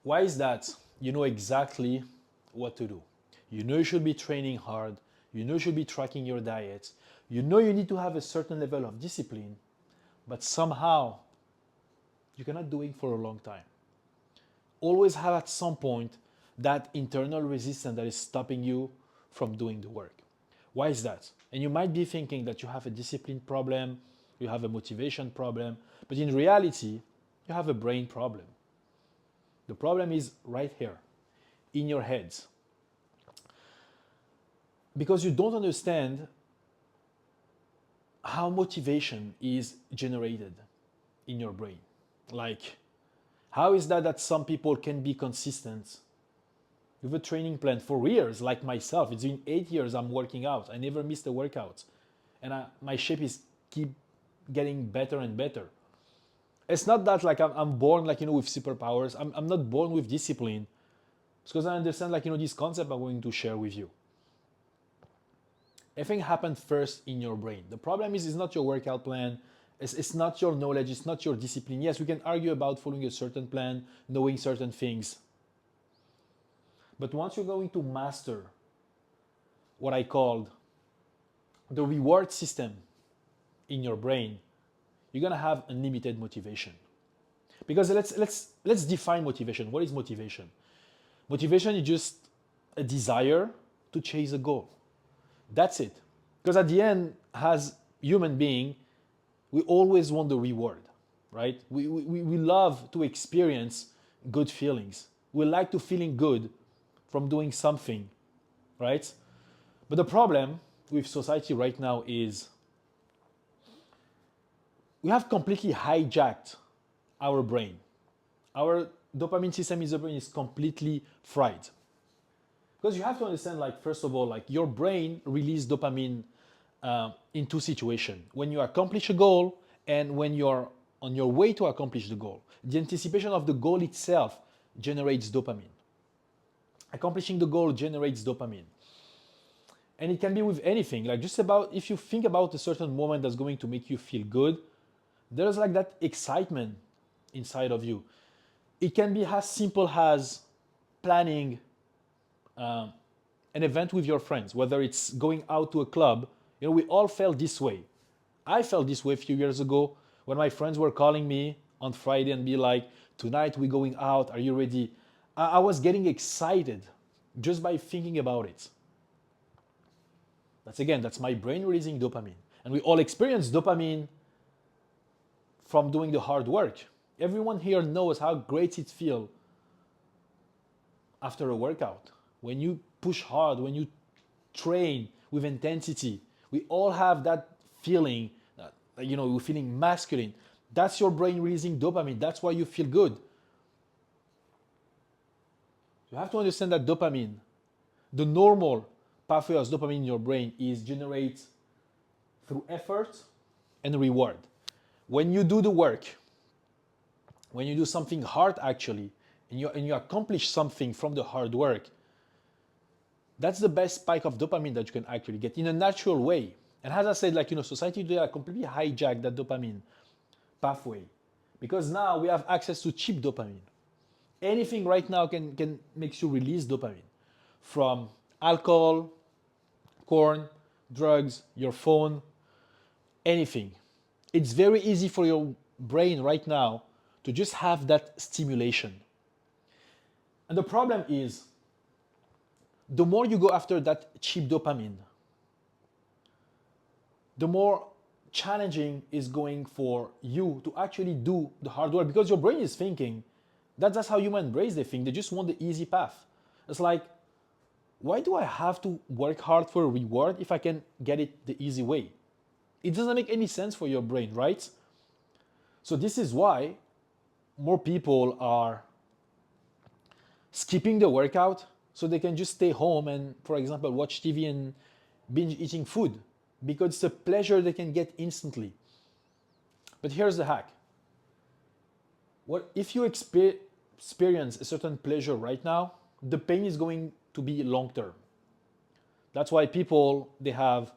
Why is that? You know exactly what to do. You know you should be training hard. You know you should be tracking your diet. You know you need to have a certain level of discipline, but somehow you cannot do it for a long time. Always have at some point that internal resistance that is stopping you from doing the work. Why is that? And you might be thinking that you have a discipline problem, you have a motivation problem, but in reality, you have a brain problem. The problem is right here, in your heads. Because you don't understand how motivation is generated in your brain. Like, how is that some people can be consistent with a training plan for years, like myself? It's been 8 years I'm working out. I never missed a workout. And my shape is keep getting better and better. It's not that like I'm born like, with superpowers. I'm not born with discipline. It's because I understand like, this concept I'm going to share with you. Everything happens first in your brain. The problem is it's not your workout plan. It's not your knowledge. It's not your discipline. Yes, we can argue about following a certain plan, knowing certain things. But once you're going to master what I called the reward system in your brain, you're gonna have unlimited motivation. Because let's define motivation. What is motivation? Motivation is just a desire to chase a goal. That's it. Because at the end, as human being, we always want the reward, right? We love to experience good feelings. We like to feeling good from doing something, right? But the problem with society right now is we have completely hijacked our brain. Our dopamine system in the brain is completely fried. Because you have to understand, like, first of all, like your brain releases dopamine in two situations. When you accomplish a goal and when you're on your way to accomplish the goal. The anticipation of the goal itself generates dopamine. Accomplishing the goal generates dopamine. And it can be with anything. Like just about, if you think about a certain moment that's going to make you feel good, there's like that excitement inside of you. It can be as simple as planning an event with your friends, whether it's going out to a club. We all felt this way. I felt this way a few years ago when my friends were calling me on Friday and be like, tonight we're going out, are you ready? I was getting excited just by thinking about it. That's my brain releasing dopamine. And we all experience dopamine from doing the hard work. Everyone here knows how great it feels after a workout. When you push hard, when you train with intensity, we all have that feeling that, we're feeling masculine. That's your brain releasing dopamine. That's why you feel good. You have to understand that dopamine, the normal pathway of dopamine in your brain is generated through effort and reward. When you do the work, when you do something hard actually, and you accomplish something from the hard work, that's the best spike of dopamine that you can actually get in a natural way. And as I said, society today are completely hijacked that dopamine pathway because now we have access to cheap dopamine. Anything right now can make you release dopamine from alcohol, corn, drugs, your phone, anything. It's very easy for your brain right now to just have that stimulation. And the problem is, the more you go after that cheap dopamine, the more challenging is going for you to actually do the hard work because your brain is thinking, that's how human brains they think. They just want the easy path. It's like, why do I have to work hard for a reward if I can get it the easy way? It doesn't make any sense for your brain, right? So this is why more people are skipping the workout so they can just stay home and, for example, watch TV and binge eating food because it's a pleasure they can get instantly. But here's the hack. What if you experience a certain pleasure right now, the pain is going to be long term. That's why people, they have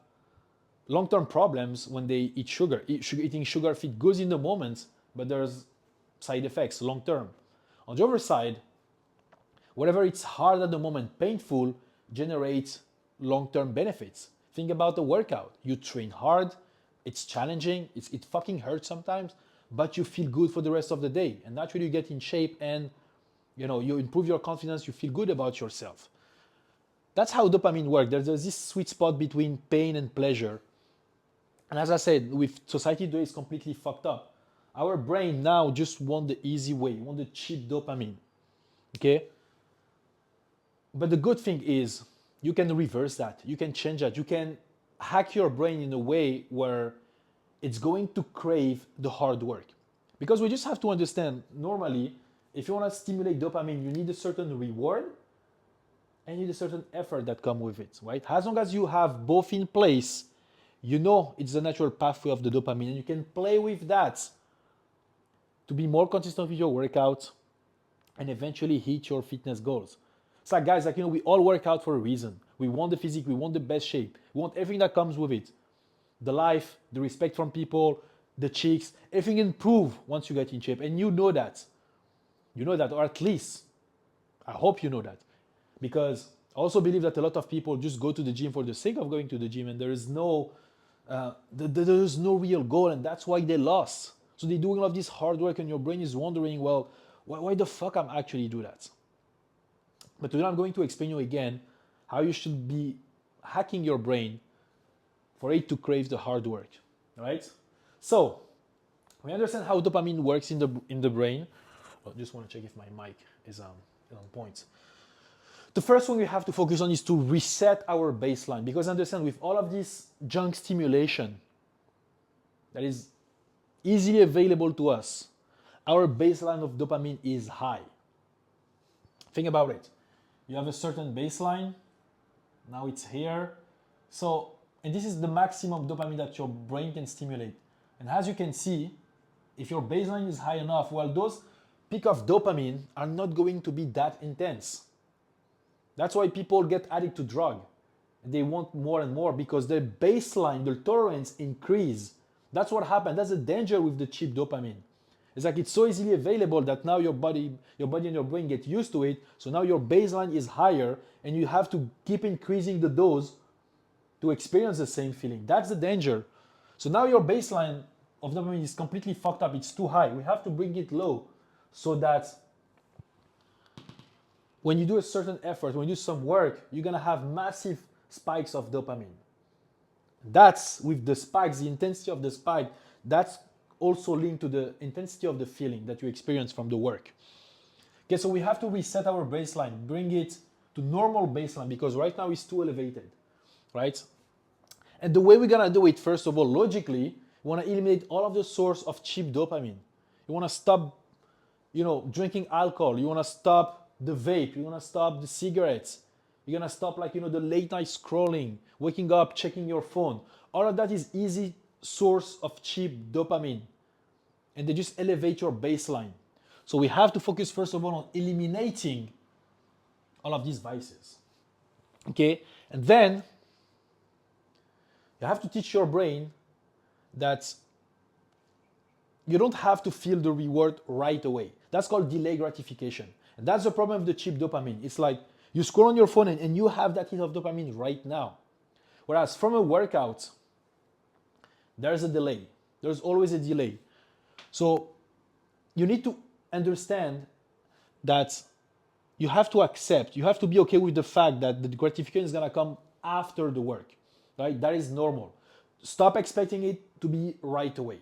long-term problems when they eat sugar. Eating sugar feels good in the moment, but there's side effects long term. On the other side, Whatever it's hard at the moment, painful, generates long-term benefits. Think about the workout. You train hard, it's challenging, it fucking hurts sometimes, but you feel good for the rest of the day. And naturally you get in shape and you improve your confidence, you feel good about yourself. That's how dopamine works. There's this sweet spot between pain and pleasure. And as I said, with society today is completely fucked up. Our brain now just want the easy way, want the cheap dopamine. Okay? But the good thing is you can reverse that. You can change that. You can hack your brain in a way where it's going to crave the hard work. Because we just have to understand, normally, if you want to stimulate dopamine, you need a certain reward and you need a certain effort that comes with it, right? As long as you have both in place, you know it's the natural pathway of the dopamine and you can play with that to be more consistent with your workout and eventually hit your fitness goals. It's like, guys, we all work out for a reason. We want the physique, we want the best shape, we want everything that comes with it. The life, the respect from people, the chicks, everything improve once you get in shape. And you know that. You know that, or at least, I hope you know that. Because I also believe that a lot of people just go to the gym for the sake of going to the gym and there is no real goal, and that's why they lost. So they're doing all of this hard work and your brain is wondering, well, why the fuck I'm actually do that? But today I'm going to explain you again how you should be hacking your brain for it to crave the hard work, right? So we understand how dopamine works in the brain. I just want to check if my mic is on point. The first one we have to focus on is to reset our baseline, because understand, with all of this junk stimulation that is easily available to us, our baseline of dopamine is high. Think about it. You have a certain baseline, now it's here. So, and this is the maximum dopamine that your brain can stimulate. And as you can see, if your baseline is high enough, well, those peaks of dopamine are not going to be that intense. That's why people get addicted to drug. They want more and more because their baseline, their tolerance increase. That's what happened. That's the danger with the cheap dopamine. It's like it's so easily available that now your body and your brain get used to it. So now your baseline is higher and you have to keep increasing the dose to experience the same feeling. That's the danger. So now your baseline of dopamine is completely fucked up. It's too high. We have to bring it low so that when you do a certain effort, when you do some work, you're gonna have massive spikes of dopamine. That's with the spikes, the intensity of the spike, that's also linked to the intensity of the feeling that you experience from the work. Okay, so we have to reset our baseline, bring it to normal baseline, because right now it's too elevated, right? And the way we're gonna do it, first of all, logically, we wanna eliminate all of the source of cheap dopamine. You wanna stop, drinking alcohol. You wanna stop the vape, you wanna stop the cigarettes. You're gonna stop the late night scrolling, waking up, checking your phone. All of that is easy source of cheap dopamine. And they just elevate your baseline. So we have to focus first of all on eliminating all of these vices. Okay? And then you have to teach your brain that you don't have to feel the reward right away. That's called delay gratification. And that's the problem with the cheap dopamine. It's like you scroll on your phone and you have that hit of dopamine right now. Whereas from a workout, there's a delay. There's always a delay. So you need to understand that you have to accept, you have to be okay with the fact that the gratification is gonna come after the work, right? That is normal. Stop expecting it to be right away.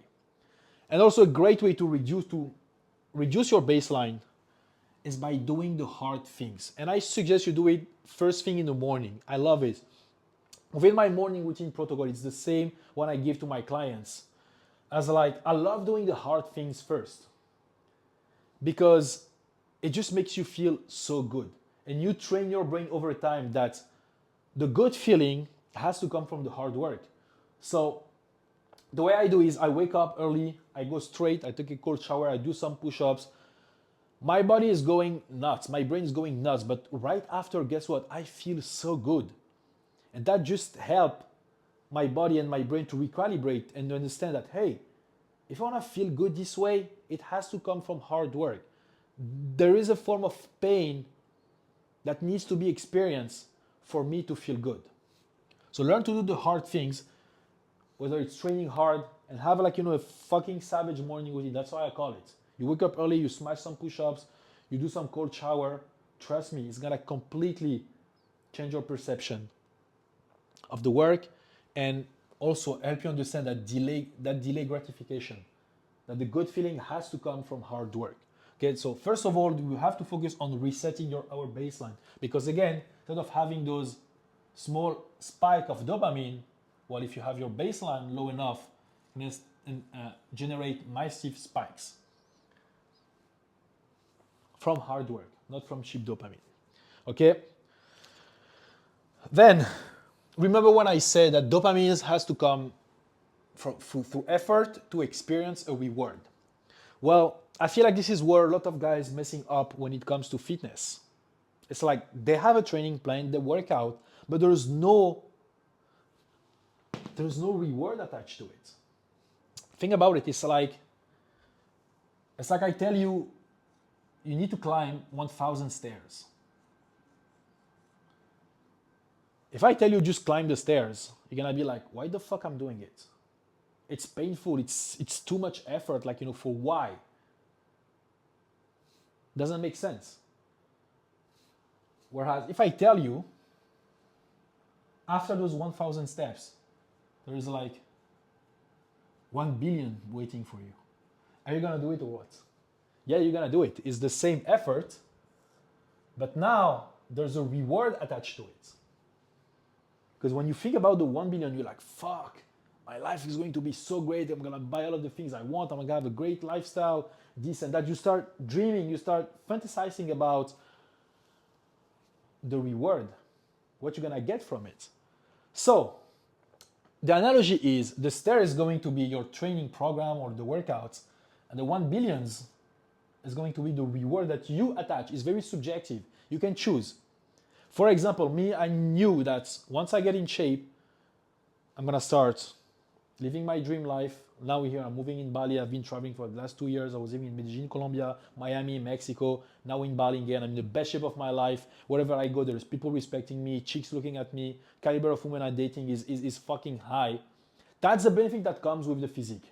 And also a great way to reduce your baseline is by doing the hard things. And I suggest you do it first thing in the morning. I love it. Within my morning routine protocol, it's the same one I give to my clients. I love doing the hard things first because it just makes you feel so good. And you train your brain over time that the good feeling has to come from the hard work. So the way I do is I wake up early, I go straight, I take a cold shower, I do some push-ups. My body is going nuts, my brain is going nuts, but right after, guess what? I feel so good. And that just helped my body and my brain to recalibrate and to understand that, hey, if I want to feel good this way, it has to come from hard work. There is a form of pain that needs to be experienced for me to feel good. So learn to do the hard things, whether it's training hard and have like, a fucking savage morning routine. That's why I call it. You wake up early, you smash some push-ups, you do some cold shower. Trust me, it's gonna completely change your perception of the work and also help you understand that delay gratification, that the good feeling has to come from hard work. Okay, so first of all, we have to focus on resetting our baseline, because again, instead of having those small spike of dopamine, well, if you have your baseline low enough, and generate massive spikes from hard work, not from cheap dopamine. Okay? Then, remember when I said that dopamine has to come through effort to experience a reward. Well, I feel like this is where a lot of guys messing up when it comes to fitness. It's like they have a training plan, they work out, but there's no reward attached to it. Think about it, it's like I tell you, you need to climb 1,000 stairs. If I tell you just climb the stairs, you're gonna be like, why the fuck I'm doing it? It's painful, it's too much effort, for why? Doesn't make sense. Whereas if I tell you, after those 1,000 steps, there is like 1 billion waiting for you. Are you gonna do it or what? Yeah, you're gonna do it. It's the same effort, but now there's a reward attached to it. Because when you think about the 1 billion, you're like, fuck, my life is going to be so great. I'm gonna buy all of the things I want. I'm gonna have a great lifestyle, this and that. You start dreaming, you start fantasizing about the reward, what you're gonna get from it. So the analogy is the stair is going to be your training program or the workouts, and the 1 billions is going to be the reward that you attach. It's very subjective. You can choose. For example, me, I knew that once I get in shape, I'm gonna start living my dream life. Now we're here, I'm moving in Bali. I've been traveling for the last 2 years. I was living in Medellin, Colombia, Miami, Mexico, now in Bali again. I'm in the best shape of my life. Wherever I go, there's people respecting me, chicks looking at me, caliber of women I'm dating is fucking high. That's the benefit that comes with the physique.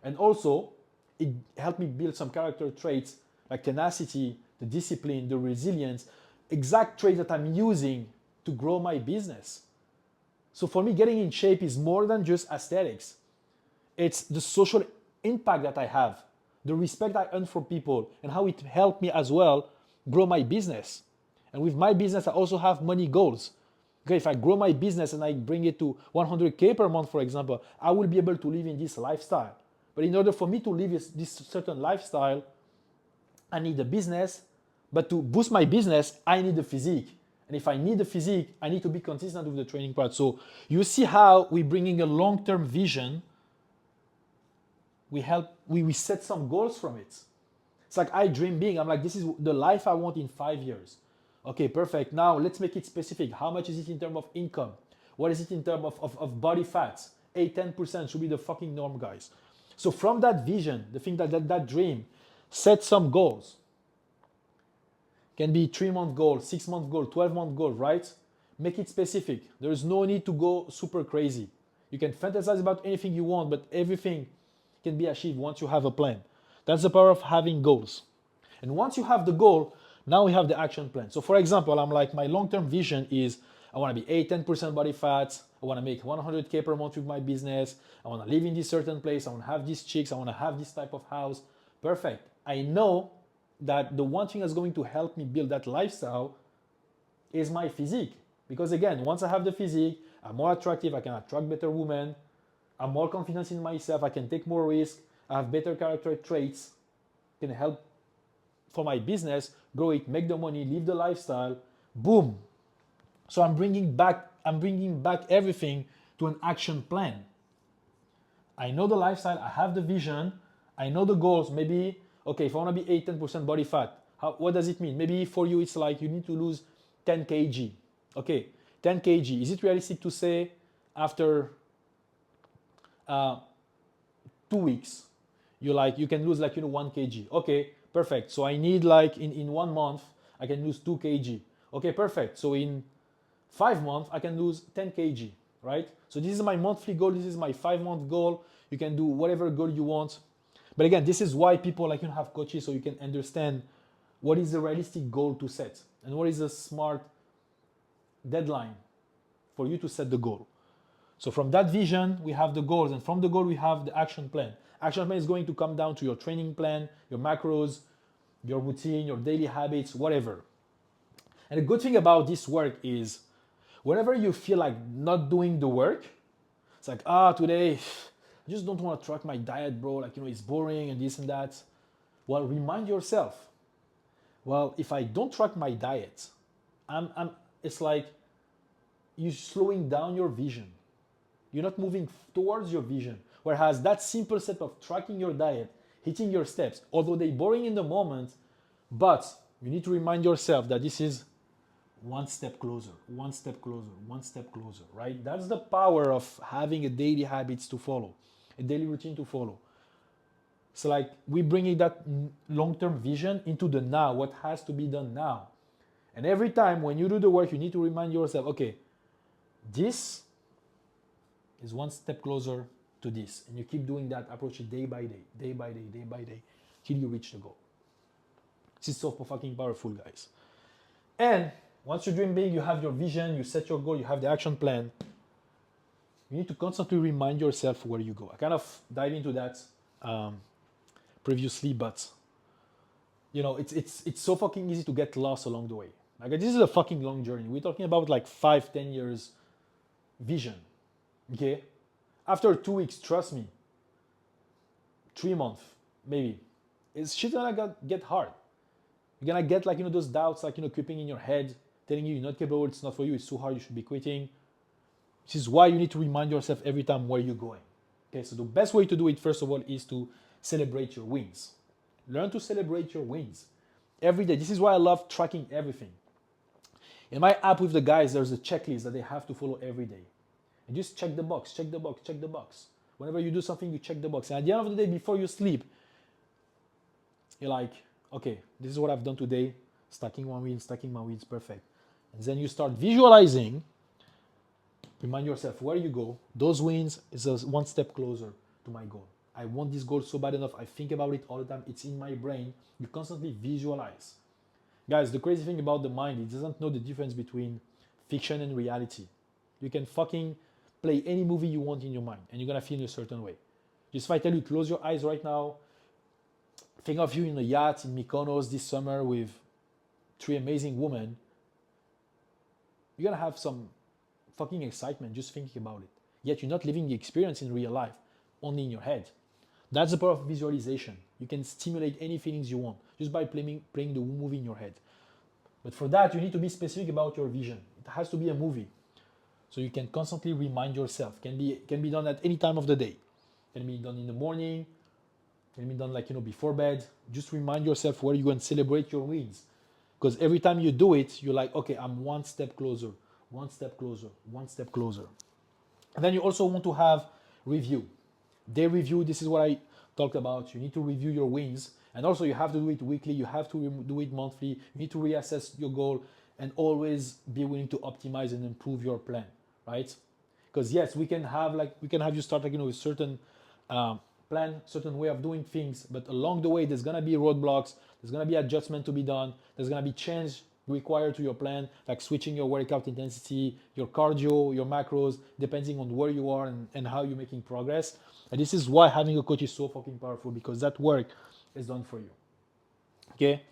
And also, it helped me build some character traits like tenacity, the discipline, the resilience, exact traits that I'm using to grow my business. So for me, getting in shape is more than just aesthetics. It's the social impact that I have, the respect I earn from people, and how it helped me as well grow my business. And with my business, I also have money goals. Okay, if I grow my business and I bring it to 100K per month, for example, I will be able to live in this lifestyle. But in order for me to live this certain lifestyle, I need a business. But to boost my business, I need the physique. And if I need the physique, I need to be consistent with the training part. So you see how we're bringing a long-term vision. We set some goals from it. It's like I dream big. I'm like, this is the life I want in 5 years. Okay, perfect. Now let's make it specific. How much is it in terms of income? What is it in terms of body fats? 8-10% should be the fucking norm, guys. So from that vision, the thing that dream, set some goals. Can be 3-month goal, 6-month goal, 12-month goal, right? Make it specific. There is no need to go super crazy. You can fantasize about anything you want, but everything can be achieved once you have a plan. That's the power of having goals. And once you have the goal, now we have the action plan. So for example, I'm like, my long-term vision is I want to be 8-10% body fat. I want to make 100K per month with my business. I want to live in this certain place. I want to have these chicks. I want to have this type of house. Perfect. I know that the one thing that's going to help me build that lifestyle is my physique. Because again, once I have the physique, I'm more attractive, I can attract better women, I'm more confident in myself, I can take more risk, I have better character traits, can help for my business, grow it, make the money, live the lifestyle, boom. So I'm bringing back everything to an action plan. I know the lifestyle, I have the vision, I know the goals. Maybe, okay, if I want to be 8-10% body fat, what does it mean? Maybe for you, it's like you need to lose 10 kg. Okay, 10 kg. Is it realistic to say after 2 weeks, you can lose 1 kg? Okay, perfect. So I need in 1 month, I can lose 2 kg. Okay, perfect. So in 5 months, I can lose 10 kg, right? So this is my monthly goal. This is my 5 month goal. You can do whatever goal you want. But again, this is why people like you have coaches so you can understand what is the realistic goal to set and what is a smart deadline for you to set the goal. So from that vision, we have the goals, and from the goal, we have the action plan. Action plan is going to come down to your training plan, your macros, your routine, your daily habits, whatever. And the good thing about this work is whenever you feel like not doing the work, it's like, today, I just don't want to track my diet, bro. Like, it's boring and this and that. Well, remind yourself, well, if I don't track my diet, it's like you're slowing down your vision. You're not moving towards your vision. Whereas that simple step of tracking your diet, hitting your steps, although they're boring in the moment, but you need to remind yourself that this is one step closer, one step closer, one step closer, right? That's the power of having a daily habits to follow, a daily routine to follow. So like we bringing that long-term vision into the now, what has to be done now. And every time when you do the work, you need to remind yourself, okay, this is one step closer to this. And you keep doing that approach day by day, day by day, day by day, till you reach the goal. This is so fucking powerful, guys. And once you dream big, you have your vision, you set your goal, you have the action plan. You need to constantly remind yourself where you go. I kind of dive into that previously, but it's so fucking easy to get lost along the way. Like this is a fucking long journey. We're talking about like 5-10 years vision. Okay? After 2 weeks, trust me, 3 months, maybe, it's shit gonna get hard. You're gonna get like those doubts like creeping in your head, telling you you're not capable, it's not for you, it's too hard, you should be quitting. This is why you need to remind yourself every time where you're going. Okay, so the best way to do it, first of all, is to celebrate your wins. Learn to celebrate your wins every day. This is why I love tracking everything. In my app with the guys, there's a checklist that they have to follow every day. And just check the box, check the box, check the box. Whenever you do something, you check the box. And at the end of the day, before you sleep, you're like, okay, this is what I've done today. Stacking my wins, perfect. And then you start visualizing. Remind yourself where you go. Those wins is one step closer to my goal. I want this goal so bad enough. I think about it all the time. It's in my brain. You constantly visualize. Guys, the crazy thing about the mind, it doesn't know the difference between fiction and reality. You can fucking play any movie you want in your mind and you're going to feel in a certain way. Just if I tell you, close your eyes right now, think of you in a yacht in Mykonos this summer with 3 amazing women, you're going to have some fucking excitement just thinking about it. Yet you're not living the experience in real life, only in your head. That's the power of visualization. You can stimulate any feelings you want just by playing the movie in your head. But for that, you need to be specific about your vision. It has to be a movie. So you can constantly remind yourself. Can be done at any time of the day. Can be done in the morning. Can be done before bed. Just remind yourself where you go and celebrate your wins. Because every time you do it, you're like, okay, I'm one step closer, one step closer, one step closer. And then you also want to have review. Day review, this is what I talked about. You need to review your wins. And also you have to do it weekly. You have to do it monthly. You need to reassess your goal and always be willing to optimize and improve your plan, right? Because yes, we can have you start with a certain plan, certain way of doing things, but along the way there's gonna be roadblocks, there's gonna be adjustment to be done, there's gonna be change required to your plan, like switching your workout intensity, your cardio, your macros, depending on where you are and how you're making progress. And this is why having a coach is so fucking powerful, because that work is done for you. Okay?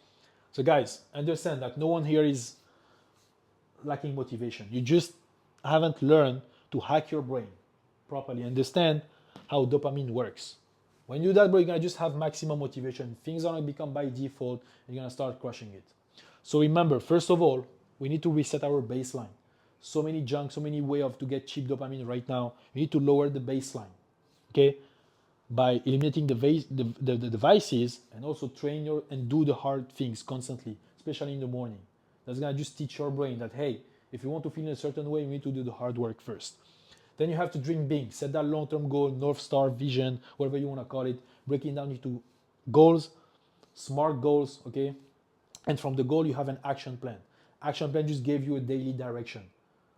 So guys, understand that no one here is lacking motivation. You just haven't learned to hack your brain properly, understand how dopamine works. When you do that, bro, you're gonna just have maximum motivation. Things are gonna become by default, and you're gonna start crushing it. So remember, first of all, we need to reset our baseline. So many junk, so many way to get cheap dopamine right now. You need to lower the baseline, okay? By eliminating the devices, and also train and do the hard things constantly, especially in the morning. That's gonna just teach your brain that, hey, if you want to feel in a certain way, you need to do the hard work first. Then you have to dream big, set that long-term goal, North Star, vision, whatever you want to call it, breaking down into goals, smart goals, okay? And from the goal, you have an action plan. Action plan just gave you a daily direction.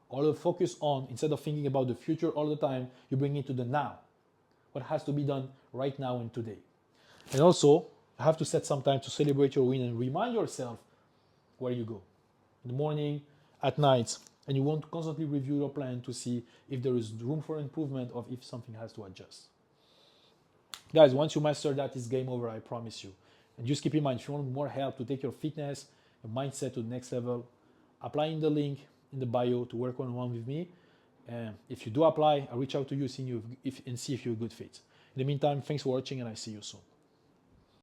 All the focus on, instead of thinking about the future all the time, you bring it to the now. What has to be done right now and today. And also, you have to set some time to celebrate your win and remind yourself where you go. In the morning, at night, and you want to constantly review your plan to see if there is room for improvement or if something has to adjust. Guys, once you master that, it's game over, I promise you. And just keep in mind, if you want more help to take your fitness and mindset to the next level, apply in the link in the bio to work one-on-one with me. And if you do apply, I'll reach out to you and see if you're a good fit. In the meantime, thanks for watching and I see you soon.